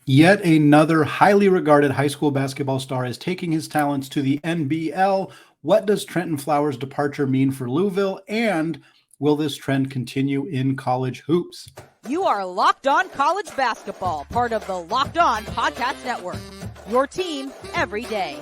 Yet another highly regarded high school basketball star is taking his talents to the NBL. What does Trentyn Flowers' departure mean for Louisville? And will this trend continue in college hoops? You are Locked On College Basketball, part of the Locked On Podcast Network. Your team every day.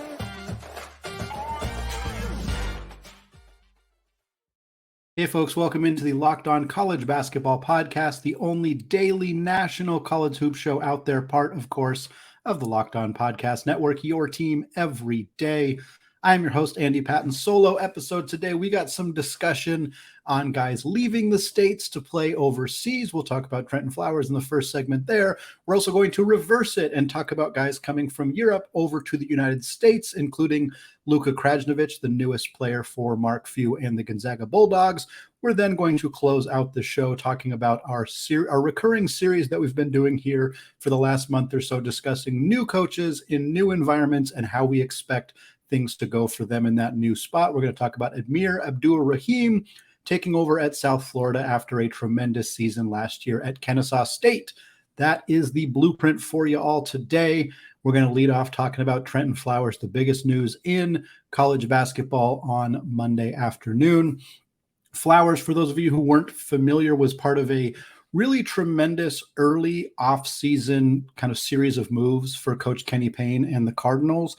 Hey folks, welcome into the Locked On College Basketball Podcast, the only daily national college hoop show out there, part, of course, of the Locked On Podcast Network, your team every day. I'm your host, Andy Patton. Solo episode today. We got some discussion on guys leaving the States to play overseas. We'll talk about Trentyn Flowers in the first segment there. We're also going to reverse it and talk about guys coming from Europe over to the United States, including Luka Krajnovic, the newest player for Mark Few and the Gonzaga Bulldogs. We're then going to close out the show talking about our recurring series that we've been doing here for the last month or so, discussing new coaches in new environments and how we expect things to go for them in that new spot. We're going to talk about Amir Abdur-Rahim taking over at South Florida after a tremendous season last year at Kennesaw State. That is the blueprint for you all today. We're going to lead off talking about Trentyn Flowers, the biggest news in college basketball on Monday afternoon. Flowers, for those of you who weren't familiar, was part of a really tremendous early off-season kind of series of moves for Coach Kenny Payne and the Cardinals.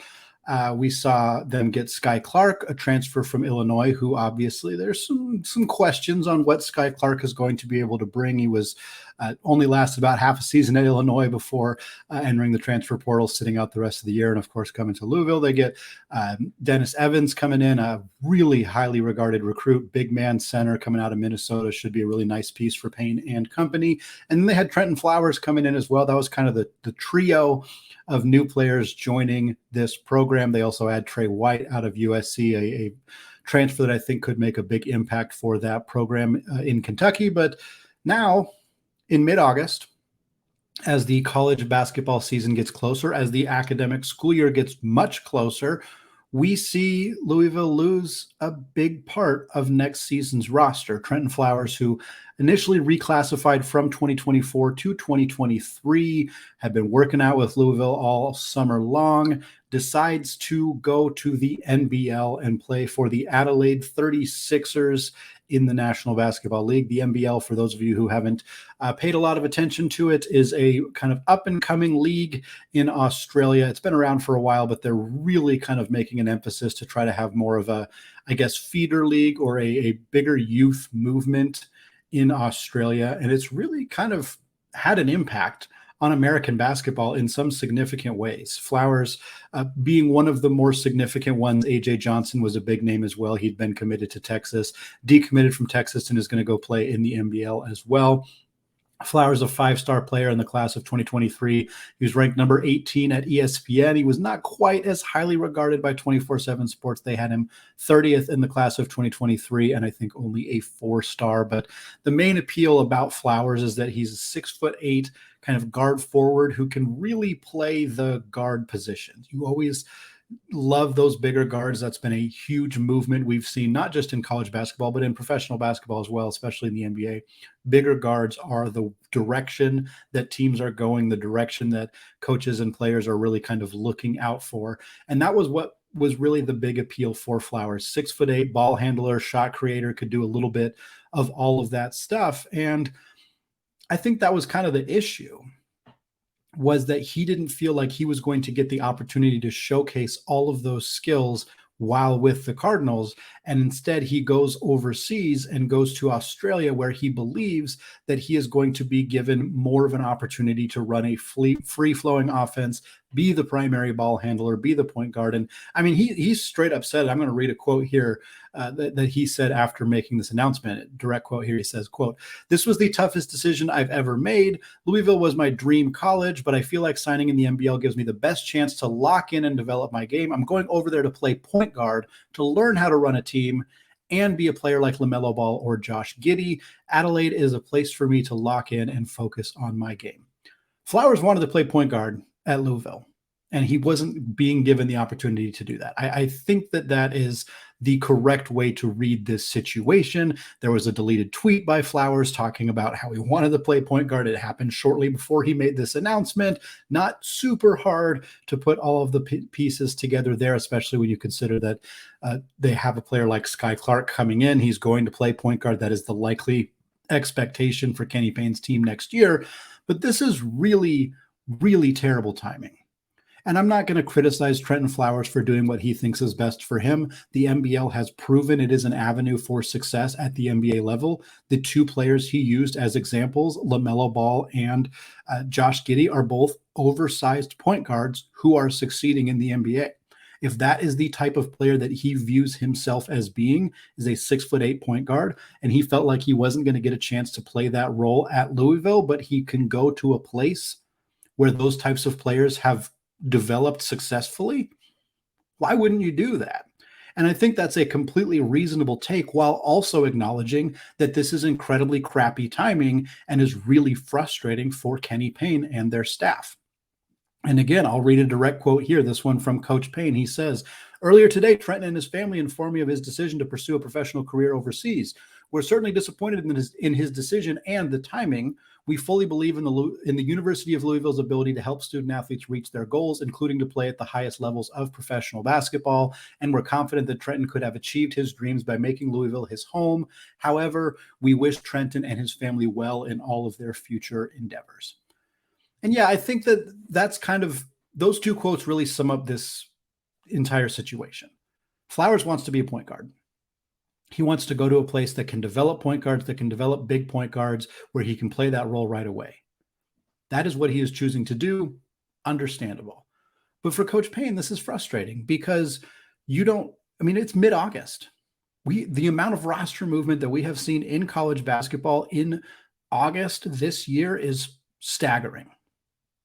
We saw them get Sky Clark, a transfer from Illinois, who obviously there's some questions on what Sky Clark is going to be able to bring. He was only lasted about half a season at Illinois before entering the transfer portal, sitting out the rest of the year, and of course coming to Louisville. They get Dennis Evans coming in, a really highly regarded recruit, big man center coming out of Minnesota. Should be a really nice piece for Payne and company. And then they had Trentyn Flowers coming in as well. That was kind of the trio of new players joining this program. They also had Trey White out of USC, a transfer that I think could make a big impact for that program in Kentucky. But now in mid-August, as the college basketball season gets closer, as the academic school year gets much closer, we see Louisville lose a big part of next season's roster. Trentyn Flowers, who initially reclassified from 2024 to 2023, had been working out with Louisville all summer long, decides to go to the NBL and play for the Adelaide 36ers in the National Basketball League. The NBL, for those of you who haven't paid a lot of attention to it, is a kind of up-and-coming league in Australia. It's been around for a while, but they're really kind of making an emphasis to try to have more of a, I guess, feeder league or a bigger youth movement in Australia. And it's really kind of had an impact on American basketball in some significant ways. Flowers being one of the more significant ones. A.J. Johnson was a big name as well. He'd been committed to Texas, decommitted from Texas, and is going to go play in the NBL as well. Flowers, a five-star player in the class of 2023. He was ranked number 18 at ESPN. He was not quite as highly regarded by 24/7 Sports. They had him 30th in the class of 2023, and I think only a 4-star. But the main appeal about Flowers is that he's a 6'8" kind of guard forward who can really play the guard position. You always love those bigger guards. That's been a huge movement we've seen, not just in college basketball, but in professional basketball as well, especially in the NBA. Bigger guards are the direction that teams are going, the direction that coaches and players are really kind of looking out for. And that was what was really the big appeal for Flowers. 6'8", ball handler, shot creator, could do a little bit of all of that stuff. And I think that was kind of the issue, was that he didn't feel like he was going to get the opportunity to showcase all of those skills while with the Cardinals. And instead he goes overseas and goes to Australia, where he believes that he is going to be given more of an opportunity to run a free-flowing offense, be the primary ball handler, be the point guard. And I mean, he's straight up said, I'm going to read a quote here that he said after making this announcement. Direct quote here. He says, quote, "This was the toughest decision I've ever made. Louisville was my dream college, but I feel like signing in the NBL gives me the best chance to lock in and develop my game. I'm going over there to play point guard, to learn how to run a team and be a player like LaMelo Ball or Josh Giddey. Adelaide is a place for me to lock in and focus on my game." Flowers wanted to play point guard at Louisville. And he wasn't being given the opportunity to do that. I think that is the correct way to read this situation. There was a deleted tweet by Flowers talking about how he wanted to play point guard. It happened shortly before he made this announcement. Not super hard to put all of the pieces together there, especially when you consider that they have a player like Sky Clark coming in. He's going to play point guard. That is the likely expectation for Kenny Payne's team next year. But this is really, really terrible timing. And I'm not going to criticize Trentyn Flowers for doing what he thinks is best for him. The NBL has proven it is an avenue for success at the NBA level. The two players he used as examples, LaMelo Ball and Josh Giddey, are both oversized point guards who are succeeding in the NBA. If that is the type of player that he views himself as being, is a 6'8" point guard, and he felt like he wasn't going to get a chance to play that role at Louisville, but he can go to a place where those types of players have developed successfully, why wouldn't you do that? And I think that's a completely reasonable take, while also acknowledging that this is incredibly crappy timing and is really frustrating for Kenny Payne and their staff. And again, I'll read a direct quote here, this one from Coach Payne. He says, "Earlier today, Trentyn and his family informed me of his decision to pursue a professional career overseas. We're certainly disappointed in his decision and the timing. We fully believe in the University of Louisville's ability to help student athletes reach their goals, including to play at the highest levels of professional basketball. And we're confident that Trentyn could have achieved his dreams by making Louisville his home. However, we wish Trentyn and his family well in all of their future endeavors." And yeah, I think that's kind of, those two quotes really sum up this entire situation. Flowers wants to be a point guard. He wants to go to a place that can develop point guards, that can develop big point guards, where he can play that role right away. That is what he is choosing to do. Understandable. But for Coach Payne, this is frustrating because it's mid-August. The amount of roster movement that we have seen in college basketball in August this year is staggering.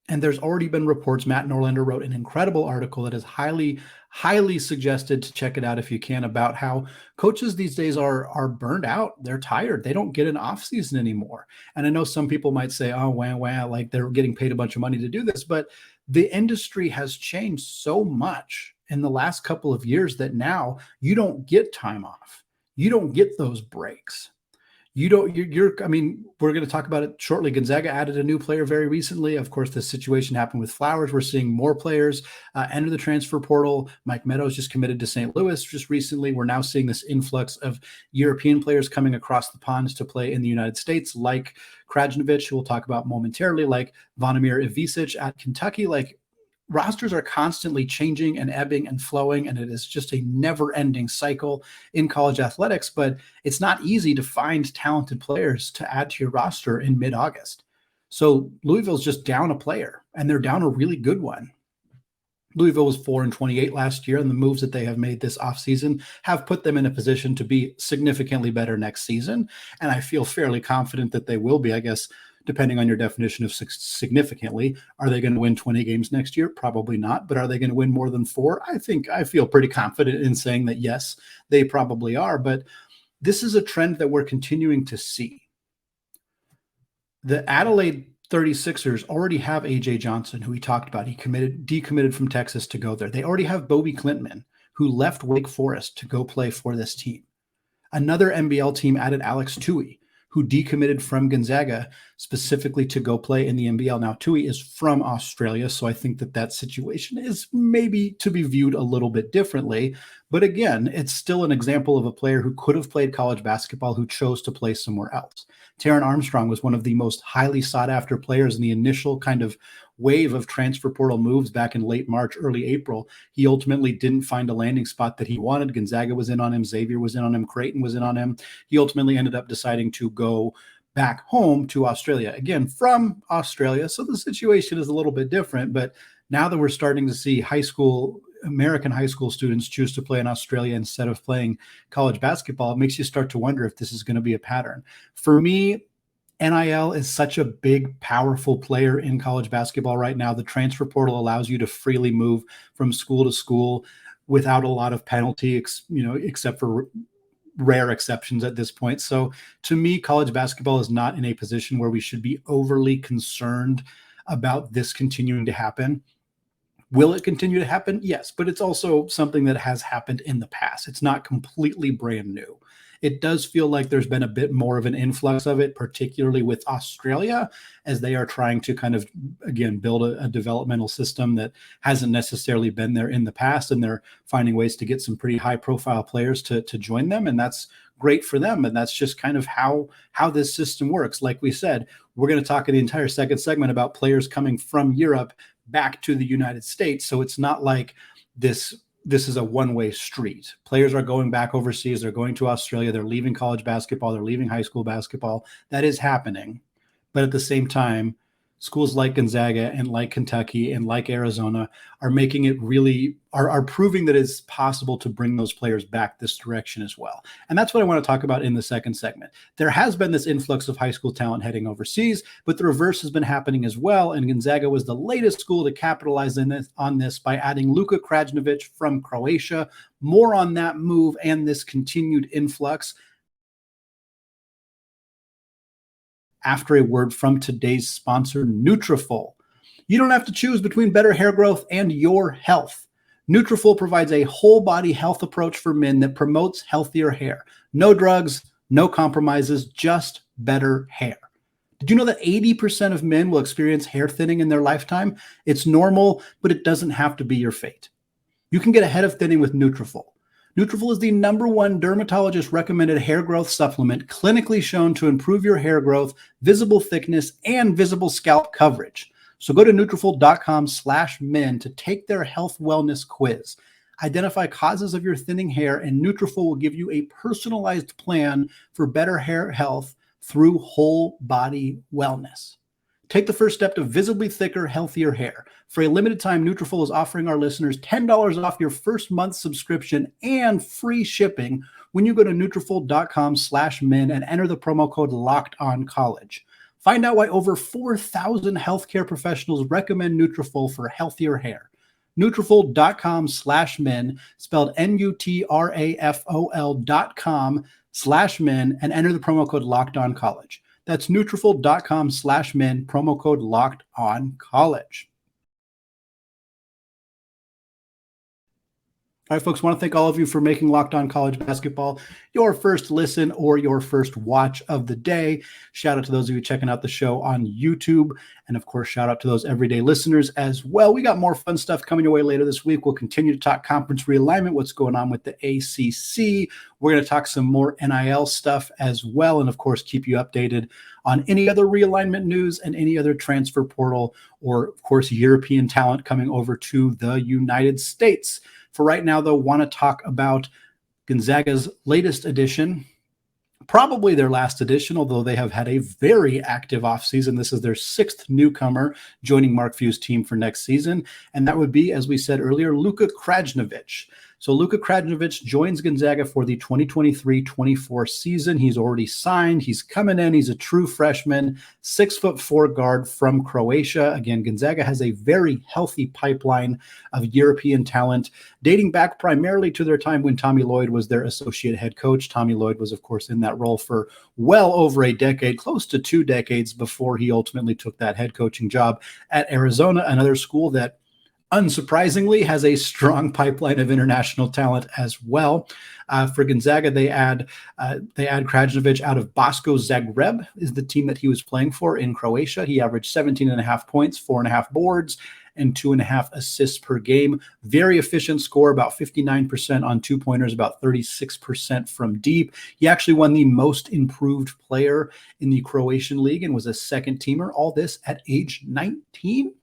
And there's already been reports. Matt Norlander wrote an incredible article that is highly, highly suggested to check it out if you can, about how coaches these days are burned out. They're tired. They don't get an off season anymore. And I know some people might say, oh, wow, like they're getting paid a bunch of money to do this. But the industry has changed so much in the last couple of years that now you don't get time off. You don't get those breaks. We're going to talk about it shortly. Gonzaga added a new player very recently. Of course, this situation happened with Flowers. We're seeing more players enter the transfer portal. Mike Meadows just committed to St. Louis just recently. We're now seeing this influx of European players coming across the ponds to play in the United States, like Krajnovic, who we'll talk about momentarily, like Zvonimir Ivisic at Kentucky. Like, rosters are constantly changing and ebbing and flowing, and it is just a never-ending cycle in college athletics. But it's not easy to find talented players to add to your roster in mid-August. So Louisville's just down a player, and they're down a really good one. Louisville was 4-28 last year, and the moves that they have made this offseason have put them in a position to be significantly better next season. And I feel fairly confident that they will be, I guess, depending on your definition of significantly. Are they going to win 20 games next year? Probably not. But are they going to win more than 4? I feel pretty confident in saying that, yes, they probably are. But this is a trend that we're continuing to see. The Adelaide 36ers already have A.J. Johnson, who we talked about. He decommitted from Texas to go there. They already have Bobby Klintman, who left Wake Forest to go play for this team. Another NBL team added Alex Tui, who decommitted from Gonzaga specifically to go play in the NBL. Now, Tui is from Australia, so I think that situation is maybe to be viewed a little bit differently. But again, it's still an example of a player who could have played college basketball who chose to play somewhere else. Taron Armstrong was one of the most highly sought-after players in the initial kind of wave of transfer portal moves back in late March, early April. He ultimately didn't find a landing spot that he wanted. Gonzaga was in on him. Xavier was in on him. Creighton was in on him. He ultimately ended up deciding to go back home to Australia, again, from Australia. So the situation is a little bit different. But now that we're starting to see American high school students choose to play in Australia instead of playing college basketball, it makes you start to wonder if this is going to be a pattern. For me, NIL is such a big, powerful player in college basketball right now. The transfer portal allows you to freely move from school to school without a lot of penalty, except for rare exceptions at this point. So to me, college basketball is not in a position where we should be overly concerned about this continuing to happen. Will it continue to happen? Yes, but it's also something that has happened in the past. It's not completely brand new. It does feel like there's been a bit more of an influx of it, particularly with Australia, as they are trying to kind of, again, build a developmental system that hasn't necessarily been there in the past. And they're finding ways to get some pretty high profile players to join them. And that's great for them. And that's just kind of how this system works. Like we said, we're going to talk in the entire second segment about players coming from Europe back to the United States. So it's not like this is a one-way street. Players are going back overseas. They're going to Australia. They're leaving college basketball. They're leaving high school basketball. That is happening. But at the same time, schools like Gonzaga and like Kentucky and like Arizona are making it really, are proving that it's possible to bring those players back this direction as well. And that's what I want to talk about in the second segment. There has been this influx of high school talent heading overseas, but the reverse has been happening as well. And Gonzaga was the latest school to capitalize on this by adding Luka Krajnovic from Croatia. More on that move and this continued influx after a word from today's sponsor, Nutrafol. You don't have to choose between better hair growth and your health. Nutrafol provides a whole body health approach for men that promotes healthier hair. No drugs, no compromises, just better hair. Did you know that 80% of men will experience hair thinning in their lifetime? It's normal, but it doesn't have to be your fate. You can get ahead of thinning with Nutrafol. Nutrafol is the #1 dermatologist recommended hair growth supplement clinically shown to improve your hair growth, visible thickness, and visible scalp coverage. So go to Nutrafol.com/men to take their health wellness quiz. Identify causes of your thinning hair, and Nutrafol will give you a personalized plan for better hair health through whole body wellness. Take the first step to visibly thicker, healthier hair. For a limited time, Nutrafol is offering our listeners $10 off your first month subscription and free shipping when you go to Nutrafol.com/men and enter the promo code LOCKEDONCollege. Find out why over 4,000 healthcare professionals recommend Nutrafol for healthier hair. Nutrafol.com/men, spelled Nutrafol.com/men, and enter the promo code LOCKEDONCollege. That's Nutrafol.com/men, promo code LOCKEDONCollege. All right, folks, I want to thank all of you for making Locked On College Basketball your first listen or your first watch of the day. Shout out to those of you checking out the show on YouTube. And of course, shout out to those everyday listeners as well. We got more fun stuff coming your way later this week. We'll continue to talk conference realignment, what's going on with the ACC. We're going to talk some more NIL stuff as well. And of course, keep you updated on any other realignment news and any other transfer portal or, of course, European talent coming over to the United States. For right now, though, want to talk about Gonzaga's latest edition, probably their last edition, although they have had a very active offseason. This is their 6th newcomer joining Mark Few's team for next season, and that would be, as we said earlier, Luka Krajnovic. So Luka Krajnovic joins Gonzaga for the 2023-24 season. He's already signed. He's coming in. He's a true freshman, 6'4" guard from Croatia. Again, Gonzaga has a very healthy pipeline of European talent, dating back primarily to their time when Tommy Lloyd was their associate head coach. Tommy Lloyd was, of course, in that role for well over a decade, close to 2 decades before he ultimately took that head coaching job at Arizona, another school that unsurprisingly has a strong pipeline of international talent as well. For Gonzaga, they add Krajnovic out of Basko Zagreb, is the team that he was playing for in Croatia. He averaged 17.5 points, 4.5 boards, and 2.5 assists per game. Very efficient score, about 59% on 2-pointers, about 36% from deep. He actually won the most improved player in the Croatian league and was a second teamer. All this at age 19.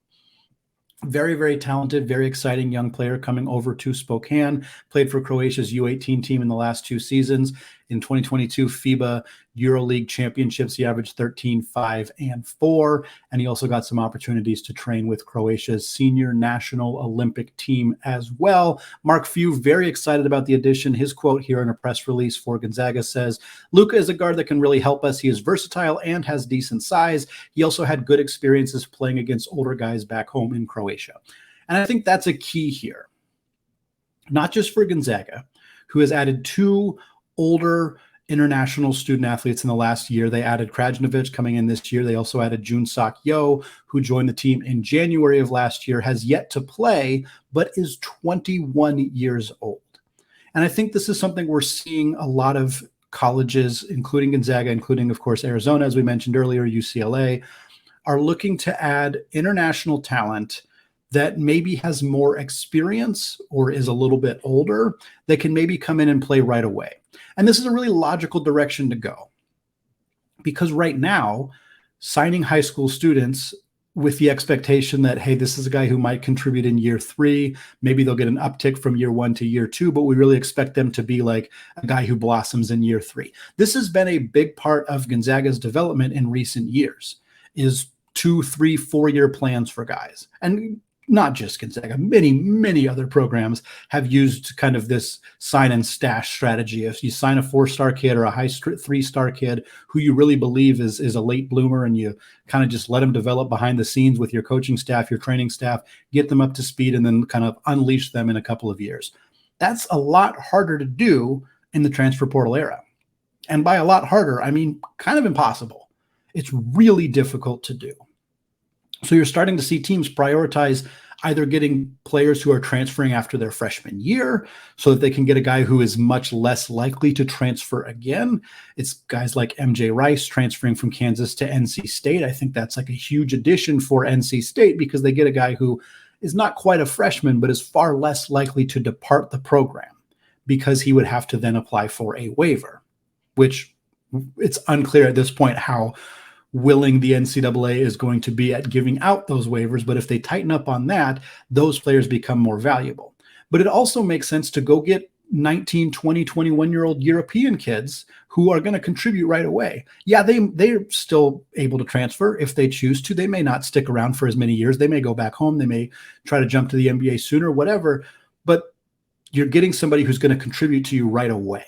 Very, very talented, very exciting young player coming over to Spokane. Played for Croatia's U18 team in the last 2 seasons. In 2022 FIBA EuroLeague championships, he averaged 13, 5, and 4. And he also got some opportunities to train with Croatia's senior national Olympic team as well. Mark Few, very excited about the addition. His quote here in a press release for Gonzaga says, "Luka is a guard that can really help us. He is versatile and has decent size. He also had good experiences playing against older guys back home in Croatia." And I think that's a key here, not just for Gonzaga, who has added 2 older international student athletes in the last year. They added Krajnovic coming in this year. They also added Jun Sok Yo, who joined the team in January of last year, has yet to play, but is 21 years old. And I think this is something we're seeing a lot of colleges, including Gonzaga, including, of course, Arizona, as we mentioned earlier, UCLA, are looking to add international talent that maybe has more experience or is a little bit older that can maybe come in and play right away. And this is a really logical direction to go, because right now, signing high school students with the expectation that, hey, this is a guy who might contribute in year 3, maybe they'll get an uptick from year 1 to year 2, but we really expect them to be like a guy who blossoms in year 3. This has been a big part of Gonzaga's development in recent years, is 2, 3, 4-year plans for guys. And not just Gonzaga, many other programs have used kind of this sign and stash strategy. If you sign a 4-star kid or a high 3-star kid who you really believe is a late bloomer, and you kind of just let them develop behind the scenes with your coaching staff, your training staff, get them up to speed, and then kind of unleash them in a couple of years. That's a lot harder to do in the transfer portal era. And by a lot harder, I mean kind of impossible. It's really difficult to do. So you're starting to see teams prioritize either getting players who are transferring after their freshman year so that they can get a guy who is much less likely to transfer again. It's guys like MJ Rice transferring from Kansas to NC State. I think that's like a huge addition for NC State, because they get a guy who is not quite a freshman, but is far less likely to depart the program, because he would have to then apply for a waiver, which it's unclear at this point how willing the NCAA is going to be at giving out those waivers. But if they tighten up on that, those players become more valuable. But it also makes sense to go get 19, 20, 21-year-old European kids who are going to contribute right away. Yeah, they're still able to transfer if they choose to. They may not stick around for as many years. They may go back home. They may try to jump to the NBA sooner, whatever. But you're getting somebody who's going to contribute to you right away.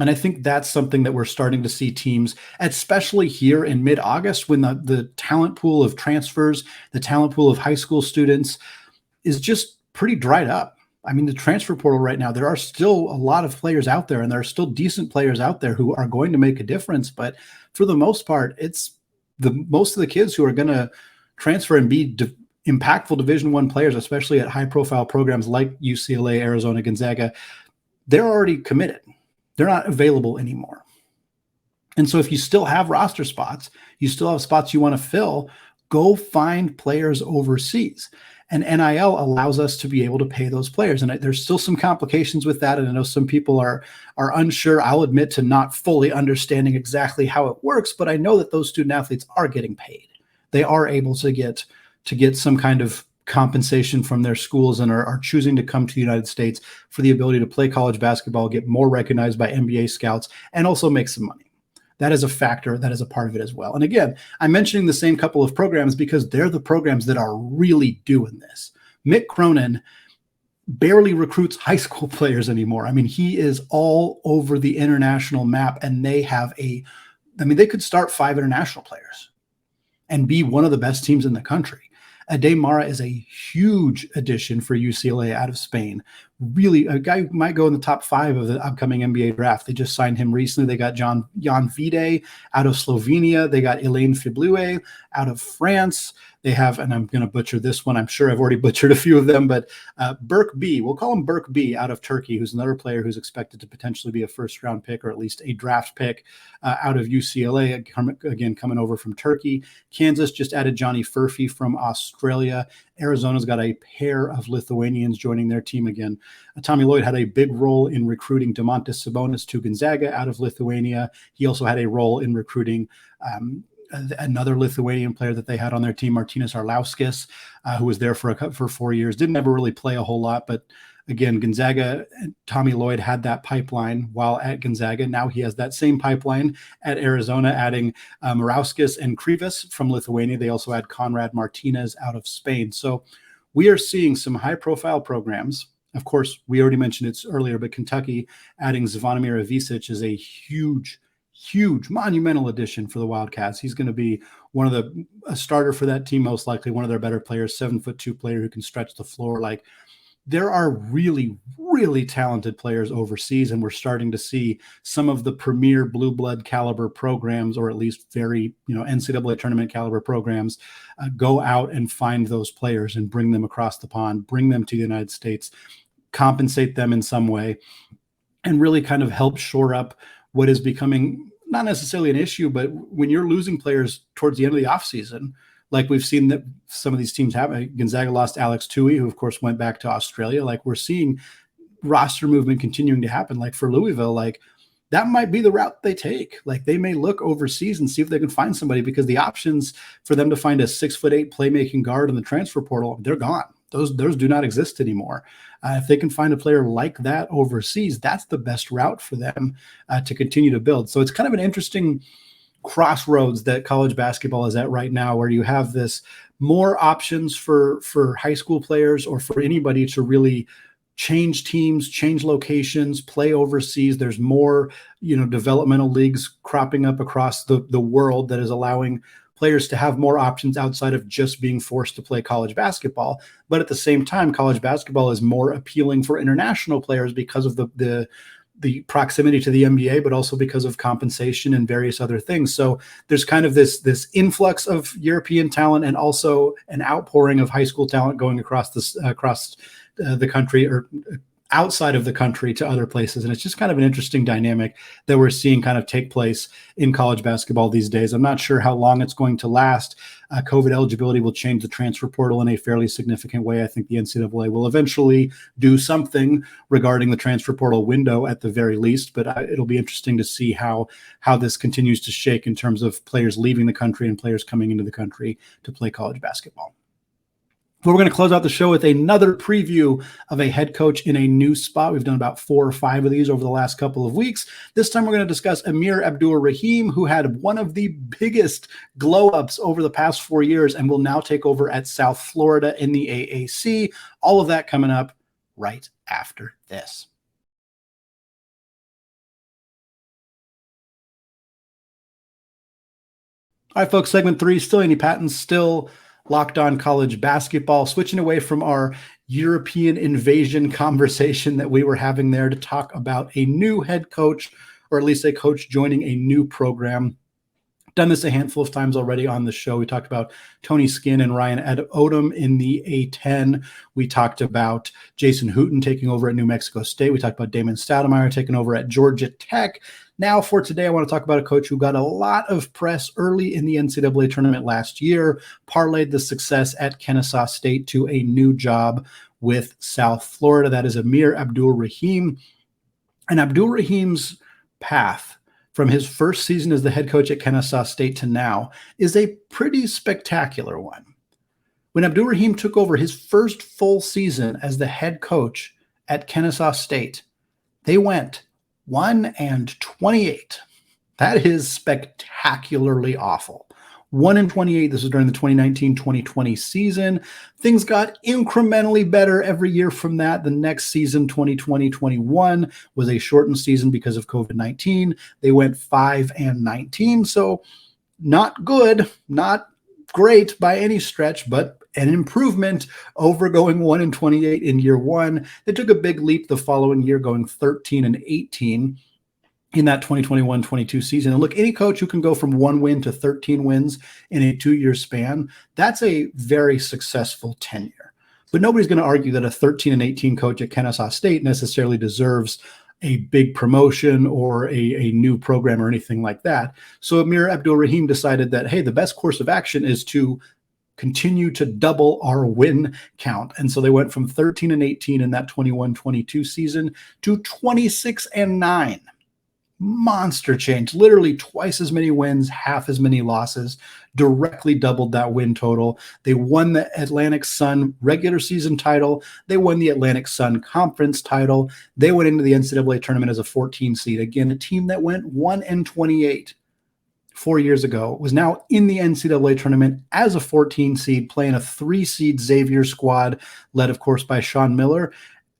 And I think that's something that we're starting to see teams, especially here in mid-August, when the talent pool of transfers, the talent pool of high school students is just pretty dried up. I mean, the transfer portal right now, there are still a lot of players out there, and there are still decent players out there who are going to make a difference. But for the most part, it's most of the kids who are going to transfer and be impactful Division I players, especially at high-profile programs like UCLA, Arizona, Gonzaga. They're already committed. They're not available anymore. And so if you still have roster spots, you still have spots you want to fill, go find players overseas. And NIL allows us to be able to pay those players. And there's still some complications with that. And I know some people are unsure. I'll admit to not fully understanding exactly how it works, but I know that those student athletes are getting paid. They are able to get some kind of compensation from their schools and are choosing to come to the United States for the ability to play college basketball, get more recognized by NBA scouts, and also make some money. That is a factor. That is a part of it as well. And again, I'm mentioning the same couple of programs because they're the programs that are really doing this. Mick Cronin barely recruits high school players anymore. I mean, he is all over the international map, and they could start 5 international players and be one of the best teams in the country. Ade Mara is a huge addition for UCLA out of Spain. Really, a guy who might go in the top 5 of the upcoming NBA draft. They just signed him recently. They got Jan Vide out of Slovenia. They got Elaine Fiblue out of France. They have, and I'm going to butcher this one. I'm sure I've already butchered a few of them, but Berk B, we'll call him Berk B out of Turkey, who's another player who's expected to potentially be a first-round pick or at least a draft pick out of UCLA, again, coming over from Turkey. Kansas just added Johnny Furphy from Australia. Arizona's got a pair of Lithuanians joining their team again. Tommy Lloyd had a big role in recruiting Domantas Sabonis to Gonzaga out of Lithuania. He also had a role in recruiting another Lithuanian player that they had on their team, Martynas Arlauskis, who was there for 4 years. Didn't ever really play a whole lot, but again, Gonzaga, Tommy Lloyd had that pipeline while at Gonzaga. Now he has that same pipeline at Arizona, adding Arlauskis and Krivas from Lithuania. They also had Conrad Martinez out of Spain. So we are seeing some high-profile programs. Of course, we already mentioned it earlier, but Kentucky adding Zvonimir Ivisic is a huge, monumental addition for the Wildcats. He's going to be a starter for that team, most likely one of their better players, 7'2" player who can stretch the floor like there are really, really talented players overseas, and we're starting to see some of the premier blue blood caliber programs, or at least very, NCAA tournament caliber programs, go out and find those players and bring them across the pond, bring them to the United States, compensate them in some way, and really kind of help shore up what is becoming not necessarily an issue, but when you're losing players towards the end of the offseason, like we've seen that some of these teams have. Gonzaga lost Alex Tui, who of course went back to Australia. Like we're seeing roster movement continuing to happen. Like for Louisville, like that might be the route they take. Like they may look overseas and see if they can find somebody, because the options for them to find a 6'8" playmaking guard in the transfer portal, they're gone. Those do not exist anymore. If they can find a player like that overseas, that's the best route for them to continue to build. So it's kind of an interesting crossroads that college basketball is at right now, where you have this more options for high school players or for anybody to really change teams, change locations, play overseas. There's more, developmental leagues cropping up across the world that is allowing players to have more options outside of just being forced to play college basketball. But at the same time, college basketball is more appealing for international players because of the proximity to the NBA, but also because of compensation and various other things. So there's kind of this influx of European talent and also an outpouring of high school talent going across the country or outside of the country to other places. And it's just kind of an interesting dynamic that we're seeing kind of take place in college basketball these days. I'm not sure how long it's going to last. COVID eligibility will change the transfer portal in a fairly significant way. I think the NCAA will eventually do something regarding the transfer portal window at the very least, but it'll be interesting to see how this continues to shake in terms of players leaving the country and players coming into the country to play college basketball. We're going to close out the show with another preview of a head coach in a new spot. We've done about 4 or 5 of these over the last couple of weeks. This time we're going to discuss Amir Abdur-Rahim, who had one of the biggest glow-ups over the past 4 years and will now take over at South Florida in the AAC. All of that coming up right after this. All right, folks, segment 3, still Andy Patton, still Locked On College Basketball, switching away from our European invasion conversation that we were having there to talk about a new head coach, or at least a coach joining a new program. Done this a handful of times already on the show. We talked about Tony Skinn and Ryan Odom in the A-10. We talked about Jason Hooten taking over at New Mexico State. We talked about Damon Stoudemire taking over at Georgia Tech. Now for today, I want to talk about a coach who got a lot of press early in the NCAA tournament last year, parlayed the success at Kennesaw State to a new job with South Florida. That is Amir Abdur-Rahim. And Abdur-Rahim's path from his first season as the head coach at Kennesaw State to now is a pretty spectacular one. When Abdur-Rahim took over his first full season as the head coach at Kennesaw State, they went 1-28. That is spectacularly awful. 1-28. This was during the 2019-2020 season. Things got incrementally better every year from that. The next season, 2020-21, was a shortened season because of COVID-19. They went 5-19. So not good, not great by any stretch, but an improvement over going 1-28 in year one. They took a big leap the following year, going 13-18 in that 2021-22 season. And look, any coach who can go from 1 win to 13 wins in a 2-year span, that's a very successful tenure. But nobody's going to argue that a 13-18 coach at Kennesaw State necessarily deserves a big promotion or a new program or anything like that. So Amir Abdur-Rahim decided that, hey, the best course of action is to continue to double our win count. And so they went from 13-18 in that 21-22 season to 26-9. Monster change, literally twice as many wins, half as many losses, directly doubled that win total. They won the Atlantic Sun regular season title. They won the Atlantic Sun conference title. They went into the NCAA tournament as a 14 seed. Again, a team that went 1-28 4 years ago was now in the NCAA tournament as a 14 seed, playing a 3-seed Xavier squad, led, of course, by Sean Miller.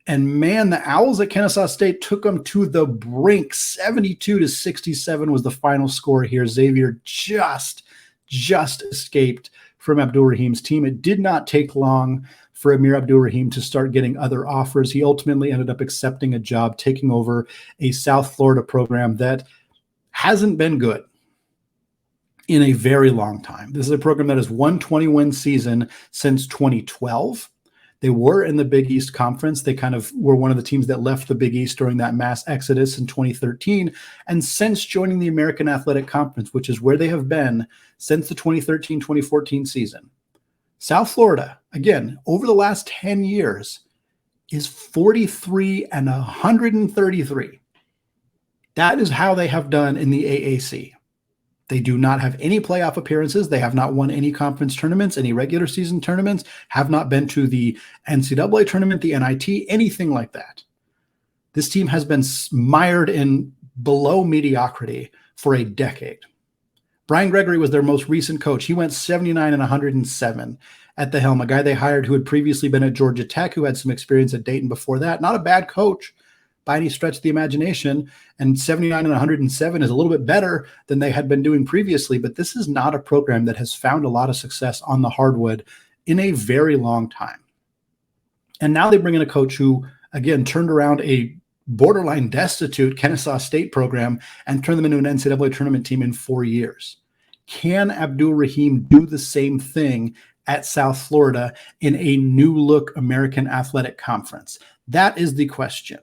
And man, the Owls at Kennesaw State took them to the brink. 72-67 was the final score here. Xavier just escaped from Abdur-Rahim's team. It did not take long for Amir Abdur-Rahim to start getting other offers. He ultimately ended up accepting a job, taking over a South Florida program that hasn't been good in a very long time. This is a program that has won 20-win season since 2012. They were in the Big East Conference. They kind of were one of the teams that left the Big East during that mass exodus in 2013. And since joining the American Athletic Conference, which is where they have been since the 2013-2014 season, South Florida, again, over the last 10 years, is 43-133. That is how they have done in the AAC. They do not have any playoff appearances. They have not won any conference tournaments, any regular season tournaments, have not been to the NCAA tournament, the NIT, anything like that. This team has been mired in below mediocrity for a decade. Brian Gregory was their most recent coach. He went 79-107 at the helm, a guy they hired who had previously been at Georgia Tech, who had some experience at Dayton before that. Not a bad coach by any stretch of the imagination, and 79-107 is a little bit better than they had been doing previously, but this is not a program that has found a lot of success on the hardwood in a very long time. And now they bring in a coach who, again, turned around a borderline destitute Kennesaw State program and turned them into an NCAA tournament team in 4 years. Can Abdur-Rahim do the same thing at South Florida in a new look American Athletic Conference? That is the question.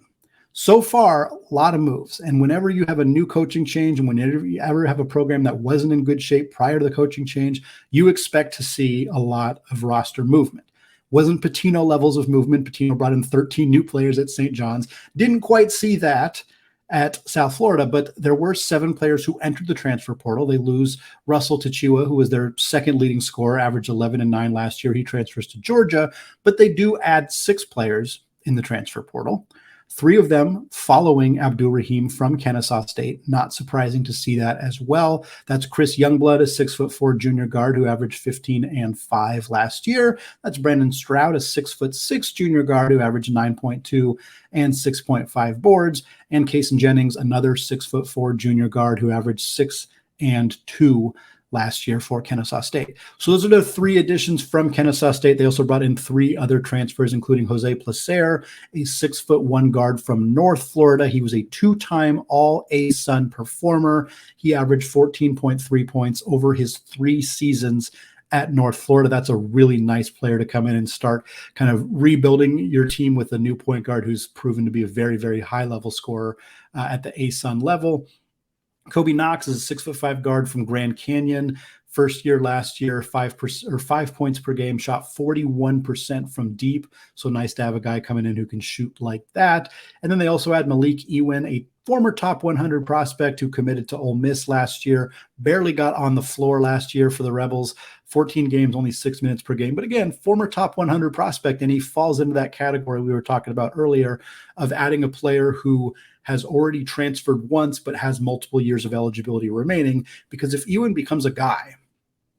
So far, a lot of moves. And whenever you have a new coaching change and whenever you ever have a program that wasn't in good shape prior to the coaching change, you expect to see a lot of roster movement. Wasn't Pitino levels of movement. Pitino brought in 13 new players at St. John's. Didn't quite see that at South Florida, but there were 7 players who entered the transfer portal. They lose Russell Tachua, who was their second leading scorer, averaged 11-9 last year. He transfers to Georgia, but they do add 6 players in the transfer portal. 3 of them following Abdur-Rahim from Kennesaw State. Not surprising to see that as well. That's Chris Youngblood, a 6'4" junior guard who averaged 15-5 last year. That's Brandon Stroud, a 6'6" junior guard who averaged 9.2 and 6.5 boards. And Kason Jennings, another 6'4" junior guard who averaged 6 and 2 last year for Kennesaw State. So those are the 3 additions from Kennesaw State. They also brought in 3 other transfers, including Jose Placer, a 6'1" guard from North Florida. He was a 2-time All-ASUN performer. He averaged 14.3 points over his 3 seasons at North Florida. That's a really nice player to come in and start kind of rebuilding your team with a new point guard who's proven to be a very, very high-level scorer at the ASUN level. Kobe Knox is a 6'5" guard from Grand Canyon. First year last year, 5 points per game, shot 41% from deep. So nice to have a guy coming in who can shoot like that. And then they also had Malik Ewin, a former top 100 prospect who committed to Ole Miss last year, barely got on the floor last year for the Rebels, 14 games, only 6 minutes per game. But again, former top 100 prospect, and he falls into that category we were talking about earlier of adding a player who has already transferred once but has multiple years of eligibility remaining. Because if Ewin becomes a guy,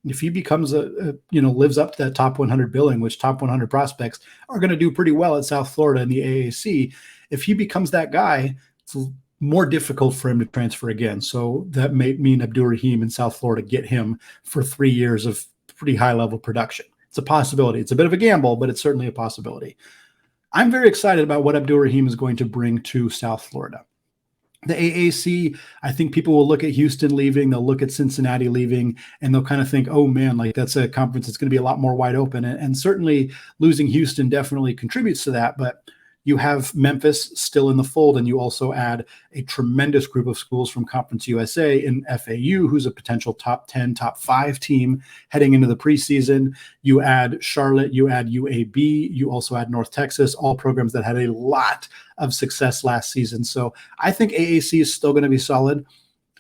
if he becomes lives up to that top 100 billing, which top 100 prospects are going to do pretty well at South Florida in the AAC, if he becomes that guy, it's more difficult for him to transfer again. So that may mean Abdur-Rahim in South Florida get him for 3 years of pretty high level production. It's a possibility. It's a bit of a gamble, but it's certainly a possibility. I'm very excited about what Abdur-Rahim is going to bring to South Florida. The AAC, I think people will look at Houston leaving, they'll look at Cincinnati leaving, and they'll kind of think, oh man, like that's a conference that's going to be a lot more wide open. And certainly losing Houston definitely contributes to that. But you have Memphis still in the fold, and you also add a tremendous group of schools from Conference USA in FAU, who's a potential top 10, top 5 team heading into the preseason. You add Charlotte, you add UAB, you also add North Texas, all programs that had a lot of success last season. So I think AAC is still going to be solid.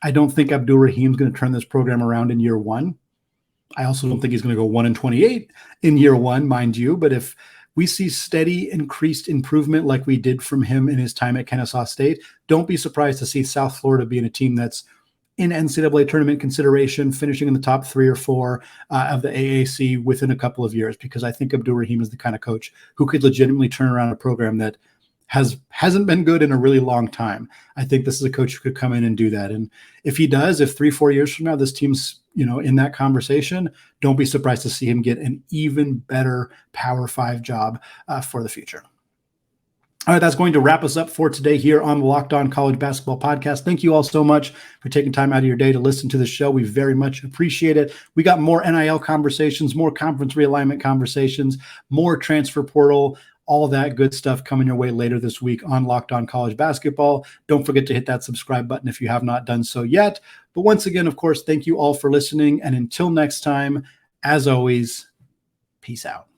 I don't think Abdur-Rahim is going to turn this program around in year 1. I also don't think he's going to go 1-28 in year 1, mind you, but if we see steady increased improvement like we did from him in his time at Kennesaw State, don't be surprised to see South Florida being a team that's in NCAA tournament consideration, finishing in the top 3 or 4 of the AAC within a couple of years, because I think Abdur-Rahim is the kind of coach who could legitimately turn around a program that hasn't been good in a really long time. I think this is a coach who could come in and do that. And if he does, if 3-4 years from now, this team's in that conversation, don't be surprised to see him get an even better Power 5 job for the future. All right, that's going to wrap us up for today here on the Locked On College Basketball Podcast. Thank you all so much for taking time out of your day to listen to the show. We very much appreciate it. We got more NIL conversations, more conference realignment conversations, more transfer portal, all that good stuff coming your way later this week on Locked On College Basketball. Don't forget to hit that subscribe button if you have not done so yet. But once again, of course, thank you all for listening. And until next time, as always, peace out.